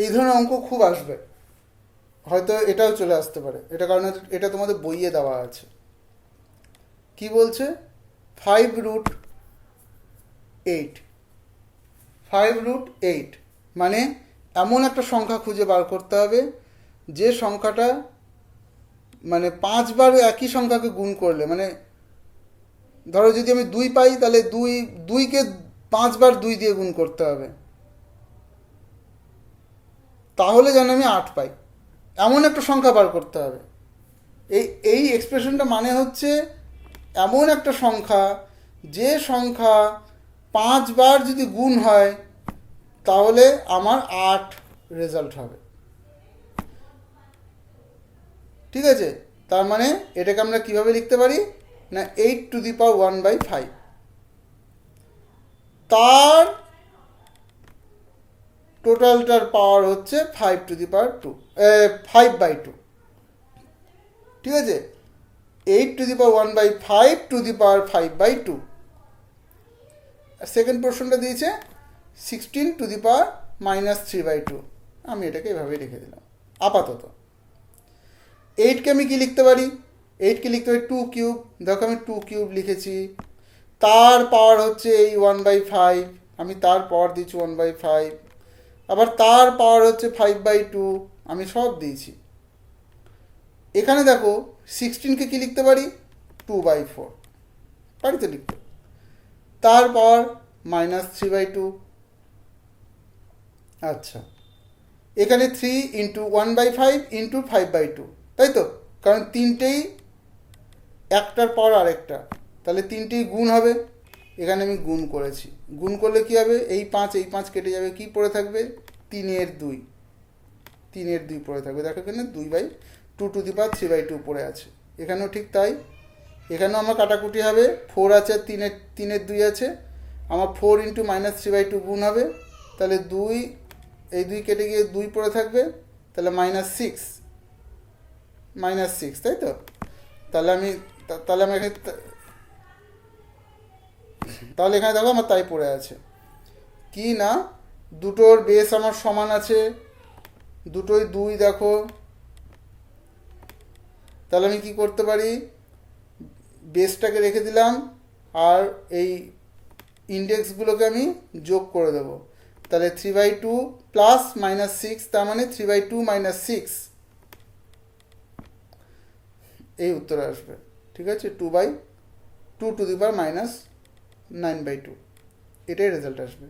এই ধরনের অঙ্ক খুব আসবে, হয়তো এটাও চলে আসতে পারে, এটা কারণ এটা তোমাদের বইয়ে দেওয়া আছে। কি বলছে? 5√8, 5√8 মানে এমন একটা সংখ্যা খুঁজে বার করতে হবে যে সংখ্যাটা মানে 5 বার একই সংখ্যাকে গুণ করলে, মানে ধরো যদি আমি 2 পাই তাহলে দুইকে 5 বার 2 দিয়ে গুণ করতে হবে, তাহলে যেন আমি 8 পাই। এমন একটা সংখ্যা বার করতে হবে। এই এই এক্সপ্রেশনটা মানে হচ্ছে এমন একটা সংখ্যা যে সংখ্যা 5 বার যদি গুণ হয় তাহলে আমার 8 রেজাল্ট হবে। ঠিক আছে? তার মানে এটাকে আমরা কিভাবে লিখতে পারি না 8⁻1/5, তার টোটালটার পাওয়ার হচ্ছে 5/2, 5/2। ঠিক আছে? 8⁻1/5 সেকেন্ড পোর্শনটা দিয়েছে 16⁻³ আমি এটাকে এভাবেই রেখে দিলাম আপাতত। 8কে আমি কি লিখতে পারি? 8কে লিখতে পারি 2³ দেখো আমি 2³ লিখেছি, তার পাওয়ার হচ্ছে এই 1/5, আমি তার পাওয়ার দিচ্ছি 1/5, আবার তার পাওয়ার হচ্ছে 5/2, আমি সব দিয়েছি। এখানে দেখো 16কে কি লিখতে পারি 2/4, পারি তো লিখতে, তার পাওয়ার -3/2। আচ্ছা, এখানে 3 ইন্টু 1/5 ইন্টু 5/2, তাই তো, কারণ তিনটেই একটার পর আরেকটা, তাহলে তিনটেই গুণ হবে। এখানে আমি গুণ করেছি, গুণ করলে কি হবে, এই 5 কেটে যাবে, কি পড়ে থাকবে 3/2, 3/2 পড়ে থাকবে। দেখো এখানে 2/3/2 পড়ে আছে, এখানেও ঠিক তাই, এখানেও আমার কাটাকুটি হবে, 4 আছে, 3/2 আছে, আমার 4 ইন্টু -3/2 গুণ হবে, তাহলে 2, এই 2 কেটে গিয়ে 2 পড়ে থাকবে, তাহলে -6, তাই তো। তাহলে আমি এখানে, তাহলে এখানে দেখো আমার তাই পড়ে আছে কি না, দুটোর বেস আমার সমান আছে, দুটোই 2 দেখো, তাহলে আমি কি করতে পারি, বেসটাকে রেখে দিলাম আর এই ইন্ডেক্সগুলোকে আমি যোগ করে দেবো, তাহলে 3/2 প্লাস -6, তার মানে 3/2 -6, এই উত্তর আসবে। ঠিক আছে, 2/2 9/2, এটাই রেজাল্ট আসবে।